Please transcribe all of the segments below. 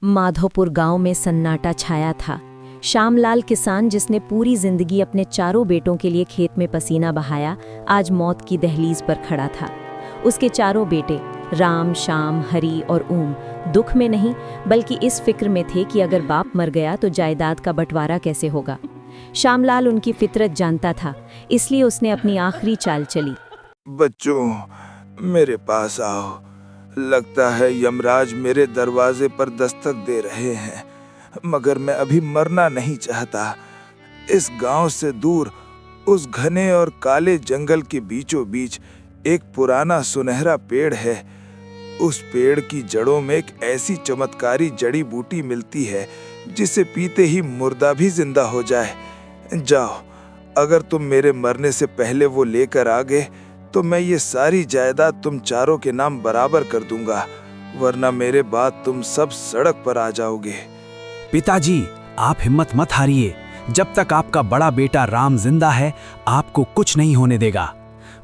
माधोपुर गांव में सन्नाटा छाया था। श्यामलाल किसान, जिसने पूरी जिंदगी अपने चारों बेटों के लिए खेत में पसीना बहाया, आज मौत की दहलीज पर खड़ा था। उसके चारों बेटे राम, श्याम, हरि और ओम दुख में नहीं बल्कि इस फिक्र में थे कि अगर बाप मर गया तो जायदाद का बंटवारा कैसे होगा। श्यामलाल उनकी फितरत जानता था, इसलिए उसने अपनी आखिरी चाल चली। बच्चों, मेरे पास आओ। लगता है यमराज मेरे दरवाजे पर दस्तक दे रहे हैं, मगर मैं अभी मरना नहीं चाहता। इस गांव से दूर उस घने और काले जंगल के बीचों बीच एक पुराना सुनहरा पेड़ है। उस पेड़ की जड़ों में एक ऐसी चमत्कारी जड़ी बूटी मिलती है जिसे पीते ही मुर्दा भी जिंदा हो जाए। जाओ, अगर तुम मेरे मरने से पहले वो लेकर आ गए तो मैं ये सारी जायदाद तुम चारों के नाम बराबर कर दूंगा, वरना मेरे बाद तुम सब सड़क पर आ जाओगे। पिताजी, आप हिम्मत मत हारिए। जब तक आपका बड़ा बेटा राम जिंदा है, आपको कुछ नहीं होने देगा।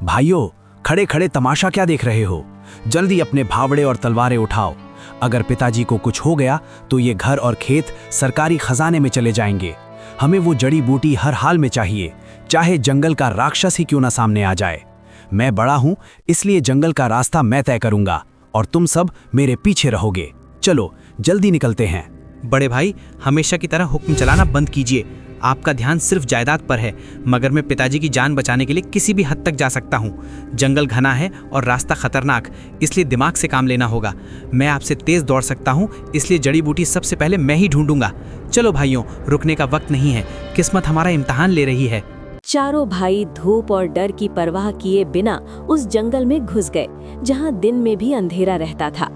भाइयों, खड़े खड़े तमाशा क्या देख रहे हो? जल्दी अपने भावड़े और तलवारें उठाओ। अगर पिताजी को कुछ हो गया तो ये घर और खेत सरकारी खजाने में चले जाएंगे। हमें वो जड़ी बूटी हर हाल में चाहिए, चाहे जंगल का राक्षस ही क्यों ना सामने आ जाए। मैं बड़ा हूं, इसलिए जंगल का रास्ता मैं तय करूंगा और तुम सब मेरे पीछे रहोगे। चलो जल्दी निकलते हैं। बड़े भाई, हमेशा की तरह हुक्म चलाना बंद कीजिए। आपका ध्यान सिर्फ जायदाद पर है, मगर मैं पिताजी की जान बचाने के लिए किसी भी हद तक जा सकता हूँ। जंगल घना है और रास्ता खतरनाक, इसलिए दिमाग से काम लेना होगा। मैं आपसे तेज दौड़ सकता हूँ, इसलिए जड़ी बूटी सबसे पहले मैं ही ढूंढूंगा। चलो भाइयों, रुकने का वक्त नहीं है, किस्मत हमारा इम्तिहान ले रही है। चारों भाई धूप और डर की परवाह किए बिना उस जंगल में घुस गए, जहां दिन में भी अंधेरा रहता था।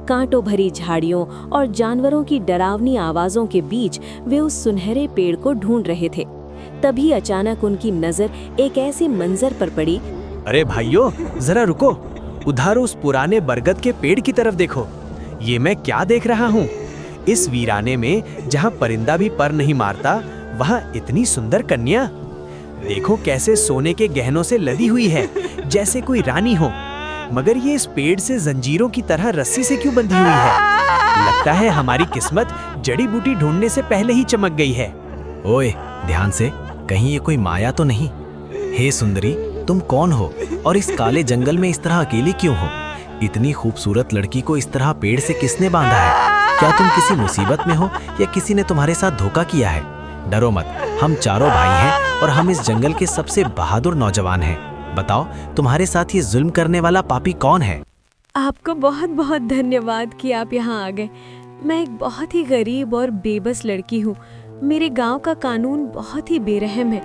कांटों भरी झाड़ियों और जानवरों की डरावनी आवाजों के बीच वे उस सुनहरे पेड़ को ढूंढ रहे थे। तभी अचानक उनकी नजर एक ऐसे मंजर पर पड़ी। अरे भाइयों, जरा रुको। उधर उस पुराने बरगद के पेड़ की तरफ देखो। ये मैं क्या देख रहा हूँ? इस वीराने में जहाँ परिंदा भी पर नहीं मारता, वहाँ इतनी सुंदर कन्या। देखो कैसे सोने के गहनों से लदी हुई है, जैसे कोई रानी हो। मगर ये इस पेड़ से जंजीरों की तरह रस्सी से क्यों बंधी हुई है? लगता है हमारी किस्मत जड़ी बूटी ढूंढने से पहले ही चमक गई है। ओए, ध्यान से, कहीं ये कोई माया तो नहीं? हे सुंदरी, तुम कौन हो और इस काले जंगल में इस तरह अकेली क्यों हो? इतनी खूबसूरत लड़की को इस तरह पेड़ से किसने बांधा है? क्या तुम किसी मुसीबत में हो या किसी ने तुम्हारे साथ धोखा किया है? डरो मत, हम चारों भाई हैं और हम इस जंगल के सबसे बहादुर नौजवान हैं। बताओ, तुम्हारे साथ ये जुल्म करने वाला पापी कौन है? आपको बहुत बहुत धन्यवाद कि आप यहाँ आ गए। मैं एक बहुत ही गरीब और बेबस लड़की हूँ। मेरे गांव का कानून बहुत ही बेरहम है।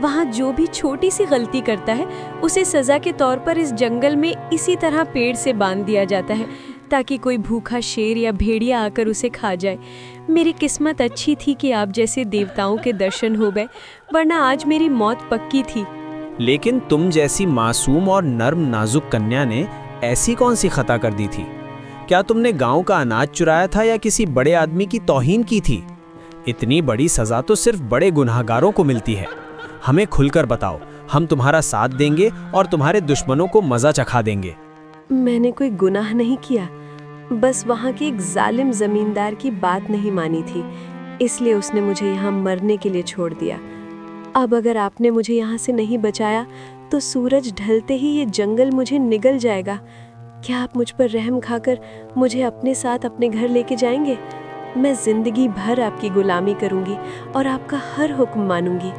वहाँ जो भी छोटी सी गलती करता है उसे सजा के तौर पर इस जंगल में इसी तरह पेड़ से बांध दिया जाता है, ताकि कोई भूखा शेर या भेड़िया आकर उसे खा जाए। मेरी किस्मत अच्छी थी कि आप जैसे देवताओं के दर्शन हो गए, वरना आज मेरी मौत पक्की थी। लेकिन तुम जैसी मासूम और नर्म नाजुक कन्या ने ऐसी कौन सी खता कर दी थी? क्या तुमने गांव का अनाज चुराया था या किसी बड़े आदमी की तौहीन की थी? इतनी बड़ी सजा तो सिर्फ बड़े गुनहगारों को मिलती है। हमें खुलकर बताओ, हम तुम्हारा साथ देंगे और तुम्हारे दुश्मनों को मजा चखा देंगे। मैंने कोई गुनाह नहीं किया, बस वहाँ के एक जालिम जमींदार की बात नहीं मानी थी, इसलिए उसने मुझे यहाँ मरने के लिए छोड़ दिया। अब अगर आपने मुझे यहाँ से नहीं बचाया तो सूरज ढलते ही ये जंगल मुझे निगल जाएगा। क्या आप मुझ पर रहम खाकर मुझे अपने साथ अपने घर लेके जाएंगे? मैं जिंदगी भर आपकी गुलामी करूंगी और आपका हर हुक्म मानूंगी।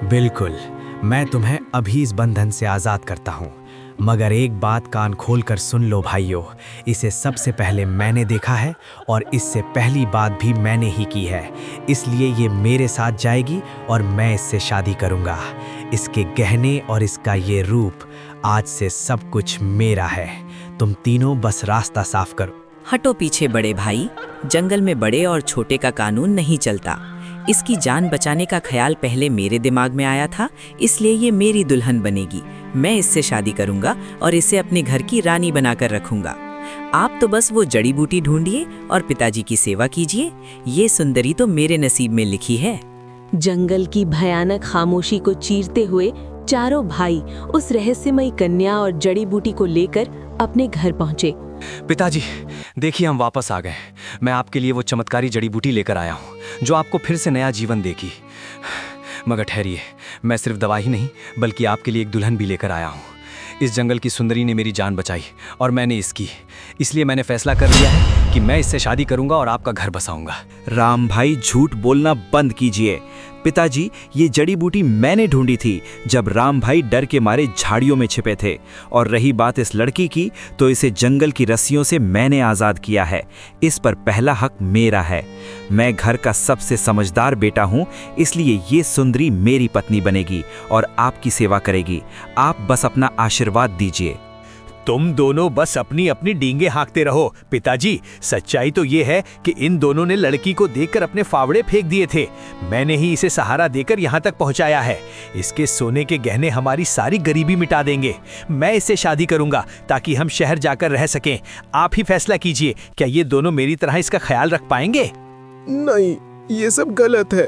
बिल्कुल, मैं तुम्हें अभी इस बंधन से आज़ाद करता हूँ। मगर एक बात कान खोलकर सुन लो भाइयों, इसे सबसे पहले मैंने देखा है और इससे पहली बात भी मैंने ही की है, इसलिए ये मेरे साथ जाएगी और मैं इससे शादी करूँगा। इसके गहने और इसका ये रूप, आज से सब कुछ मेरा है। तुम तीनों बस रास्ता साफ करो। हटो पीछे बड़े भाई, जंगल में बड़े और छोटे का कानून नहीं चलता। इसकी जान बचाने का ख्याल पहले मेरे दिमाग में आया था, इसलिए ये मेरी दुल्हन बनेगी। मैं इससे शादी करूंगा और इसे अपने घर की रानी बनाकर रखूंगा। आप तो बस वो जड़ी बूटी ढूंढिए और पिताजी की सेवा कीजिए। ये सुंदरी तो मेरे नसीब में लिखी है। जंगल की भयानक खामोशी को चीरते हुए चारों भाई उस रहस्यमयी कन्या और जड़ी बूटी को लेकर अपने घर पहुंचे। पिताजी, देखिए हम वापस आ गए। मैं आपके लिए वो चमत्कारी जड़ी बूटी लेकर आया हूँ जो आपको फिर से नया जीवन देगी। मगर ठहरिए, मैं सिर्फ दवा ही नहीं बल्कि आपके लिए एक दुल्हन भी लेकर आया हूँ। इस जंगल की सुंदरी ने मेरी जान बचाई और मैंने इसकी, इसलिए मैंने फैसला कर लिया है कि मैं इससे शादी करूंगा और आपका घर बसाऊंगा। राम भाई झूठ बोलना बंद कीजिए। पिताजी, ये जड़ी बूटी मैंने ढूंढी थी जब राम भाई डर के मारे झाड़ियों में छिपे थे। और रही बात इस लड़की की, तो इसे जंगल की रस्सियों से मैंने आज़ाद किया है। इस पर पहला हक मेरा है। मैं घर का सबसे समझदार बेटा हूँ, इसलिए ये सुंदरी मेरी पत्नी बनेगी और आपकी सेवा करेगी। आप बस अपना आशीर्वाद दीजिए। तुम दोनों बस अपनी अपनी डींगे हाँकते रहो। पिताजी, सच्चाई तो ये है कि इन दोनों ने लड़की को देखकर अपने फावड़े फेंक दिए थे। मैंने ही इसे सहारा देकर यहाँ तक पहुँचाया है। इसके सोने के गहने हमारी सारी गरीबी मिटा देंगे। मैं इससे शादी करूँगा ताकि हम शहर जाकर रह सकें। आप ही फैसला कीजिए, क्या ये दोनों मेरी तरह इसका ख्याल रख पाएंगे? नहीं, ये सब गलत है।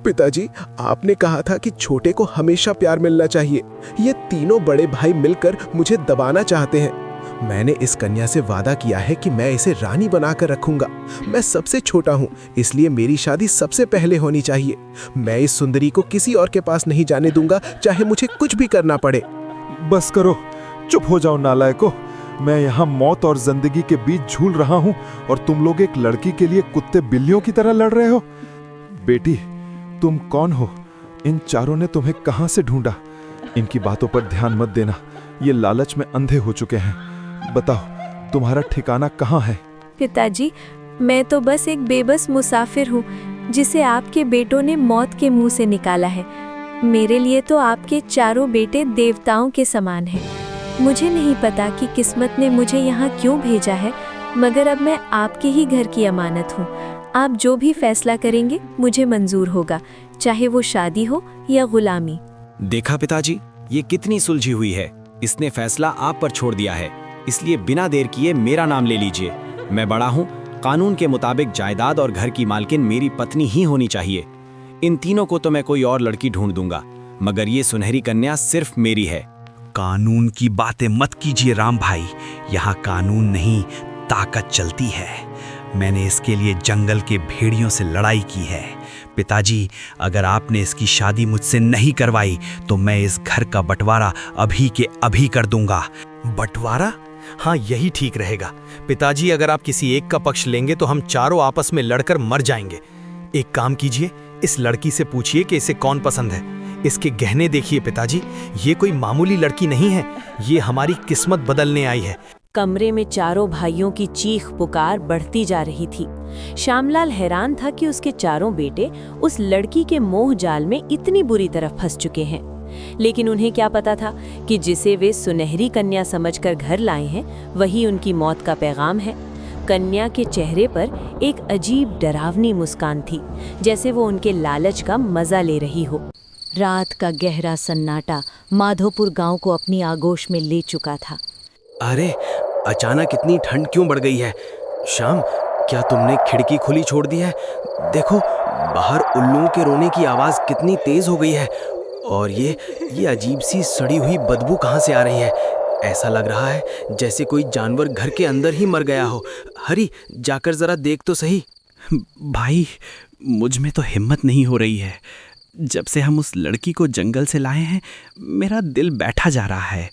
पिताजी, आपने कहा था कि छोटे को हमेशा प्यार मिलना चाहिए। ये तीनों बड़े भाई मिलकर मुझे दबाना चाहते हैं। मैंने इस कन्या से वादा किया है कि मैं इसे रानी बनाकर रखूंगा। मैं सबसे छोटा हूँ, इसलिए मेरी शादी सबसे पहले होनी चाहिए। मैं इस सुंदरी को किसी और के पास नहीं जाने दूंगा, चाहे मुझे कुछ भी करना पड़े। बस करो, चुप हो जाओ नालायको। मैं यहाँ मौत और जिंदगी के बीच झूल रहा हूँ और तुम लोग एक लड़की के लिए कुत्ते बिल्लियों की तरह लड़ रहे हो। बेटी, तुम कौन हो? इन चारों ने तुम्हें कहां से ढूंढा? इनकी बातों पर ध्यान मत देना, ये लालच में अंधे हो चुके हैं। बताओ, तुम्हारा ठिकाना कहाँ है? पिताजी, मैं तो बस एक बेबस मुसाफिर हूँ जिसे आपके बेटों ने मौत के मुंह से निकाला है। मेरे लिए तो आपके चारों बेटे देवताओं के समान हैं। मुझे नहीं पता कि किस्मत ने मुझे यहाँ क्यों भेजा है, मगर अब मैं आपके ही घर की अमानत हूँ। आप जो भी फैसला करेंगे मुझे मंजूर होगा, चाहे वो शादी हो या गुलामी। देखा पिताजी, ये कितनी सुलझी हुई है। इसने फैसला आप पर छोड़ दिया है, इसलिए बिना देर किए मेरा नाम ले लीजिए। मैं बड़ा हूँ, कानून के मुताबिक जायदाद और घर की मालकिन मेरी पत्नी ही होनी चाहिए। इन तीनों को तो मैं कोई और लड़की ढूंढ दूंगा, मगर ये सुनहरी कन्या सिर्फ मेरी है। कानून की बातें मत कीजिए राम भाई, यहाँ कानून नहीं ताकत चलती है। मैंने इसके लिए जंगल के भेड़ियों से लड़ाई की है। पिताजी, अगर आपने इसकी शादी मुझसे नहीं करवाई तो मैं इस घर का बंटवारा अभी के अभी कर दूंगा। बंटवारा? हाँ, यही ठीक रहेगा। पिताजी, अगर आप किसी एक का पक्ष लेंगे तो हम चारों आपस में लड़कर मर जाएंगे। एक काम कीजिए, इस लड़की से पूछिए कि इसे कौन पसंद है। इसके गहने देखिए पिताजी, ये कोई मामूली लड़की नहीं है, ये हमारी किस्मत बदलने आई है। कमरे में चारों भाइयों की चीख पुकार बढ़ती जा रही थी। श्यामलाल हैरान था कि उसके चारों बेटे उस लड़की के मोह जाल में इतनी बुरी तरह फंस चुके हैं। लेकिन उन्हें क्या पता था कि जिसे वे सुनहरी कन्या समझकर घर लाए हैं, वही उनकी मौत का पैगाम है। कन्या के चेहरे पर एक अजीब डरावनी मुस्कान थी, जैसे वो उनके लालच का मजा ले रही हो। रात का गहरा सन्नाटा माधोपुर गांव को अपनी आगोश में ले चुका था। अरे, अचानक इतनी ठंड क्यों बढ़ गई है? श्याम, क्या तुमने खिड़की खुली छोड़ दी है? देखो, बाहर उल्लुओं के रोने की आवाज़ कितनी तेज हो गई है। और ये अजीब सी सड़ी हुई बदबू कहाँ से आ रही है? ऐसा लग रहा है जैसे कोई जानवर घर के अंदर ही मर गया हो। हरी, जाकर जरा देख तो सही। भाई, मुझ में तो हिम्मत नहीं हो रही है। जब से हम उस लड़की को जंगल से लाए हैं, मेरा दिल बैठा जा रहा है।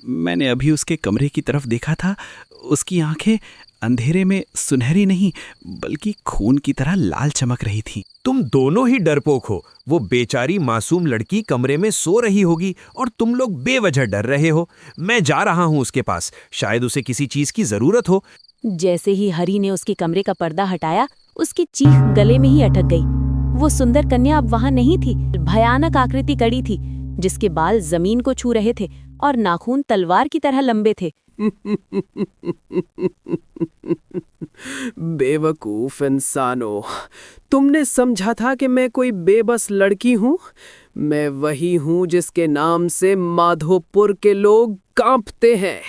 मैंने अभी उसके कमरे की तरफ देखा था। उसकी आंखें अंधेरे में सुनहरी नहीं बल्कि खून की तरह लाल चमक रही थी। तुम दोनों ही डरपोक हो। वो बेचारी मासूम लड़की कमरे में सो रही होगी और तुम लोग बेवजह डर रहे हो। मैं जा रहा हूँ उसके पास, शायद उसे किसी चीज की जरूरत हो। जैसे ही हरी ने उसके कमरे का पर्दा हटाया, उसकी चीख गले में ही अटक गई। वो सुंदर कन्या अब वहां नहीं थी। भयानक आकृति कड़ी थी, जिसके बाल जमीन को छू रहे थे और नाखून तलवार की तरह लंबे थे। बेवकूफ इंसानों, तुमने समझा था कि मैं कोई बेबस लड़की हूँ। मैं वही हूँ जिसके नाम से माधोपुर के लोग कांपते हैं।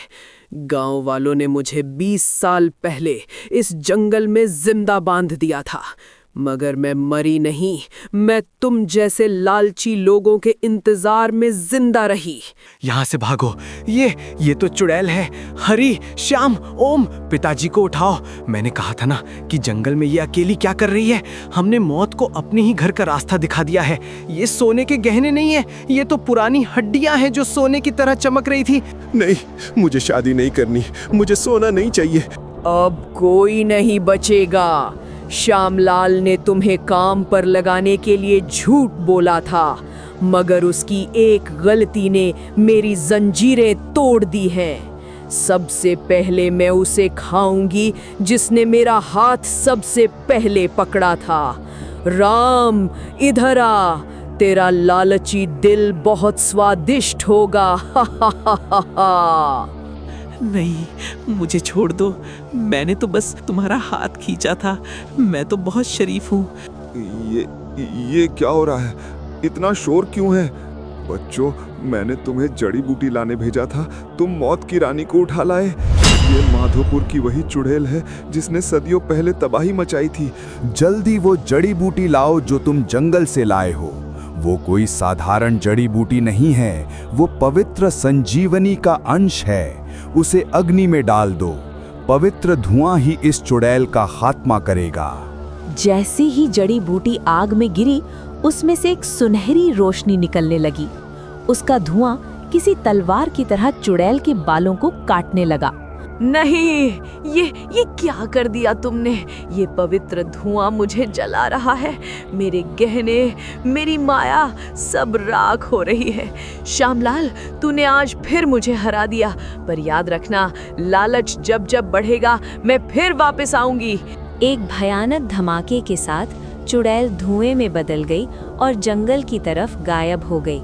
गांव वालों ने मुझे 20 साल पहले इस जंगल में जिंदा बांध दिया था। मगर मैं मरी नहीं, मैं तुम जैसे लालची लोगों के इंतजार में जिंदा रही। यहाँ से भागो, ये तो चुड़ैल है। हरी, श्याम, ओम, पिताजी को उठाओ। मैंने कहा था ना कि जंगल में ये अकेली क्या कर रही है। हमने मौत को अपने ही घर का रास्ता दिखा दिया है। ये सोने के गहने नहीं है, ये तो पुरानी हड्डियां हैं जो सोने की तरह चमक रही थी। नहीं, मुझे शादी नहीं करनी, मुझे सोना नहीं चाहिए। अब कोई नहीं बचेगा। श्यामलाल ने तुम्हें काम पर लगाने के लिए झूठ बोला था, मगर उसकी एक गलती ने मेरी जंजीरें तोड़ दी हैं। सबसे पहले मैं उसे खाऊंगी जिसने मेरा हाथ सबसे पहले पकड़ा था। राम, इधर आ, तेरा लालची दिल बहुत स्वादिष्ट होगा। हा हा हा हा हा। नहीं, मुझे छोड़ दो। मैंने तो बस तुम्हारा हाथ खींचा था। मैं तो बहुत शरीफ हूँ। ये क्या हो रहा है? इतना शोर क्यों है? बच्चों, मैंने तुम्हें जड़ी बूटी लाने भेजा था, तुम मौत की रानी को उठा लाए। ये माधोपुर की वही चुड़ैल है जिसने सदियों पहले तबाही मचाई थी। जल्दी वो जड़ी बूटी लाओ जो तुम जंगल से लाए हो। वो कोई साधारण जड़ी बूटी नहीं है, वो पवित्र संजीवनी का अंश है। उसे अग्नि में डाल दो, पवित्र धुआं ही इस चुड़ैल का खात्मा करेगा। जैसे ही जड़ी बूटी आग में गिरी, उसमें से एक सुनहरी रोशनी निकलने लगी। उसका धुआं किसी तलवार की तरह चुड़ैल के बालों को काटने लगा। नहीं, ये क्या कर दिया तुमने? ये पवित्र धुआं मुझे जला रहा है। मेरे गहने, मेरी माया सब राख हो रही है। श्यामलाल, तूने आज फिर मुझे हरा दिया, पर याद रखना, लालच जब जब बढ़ेगा मैं फिर वापस आऊंगी। एक भयानक धमाके के साथ चुड़ैल धुएं में बदल गई और जंगल की तरफ गायब हो गई।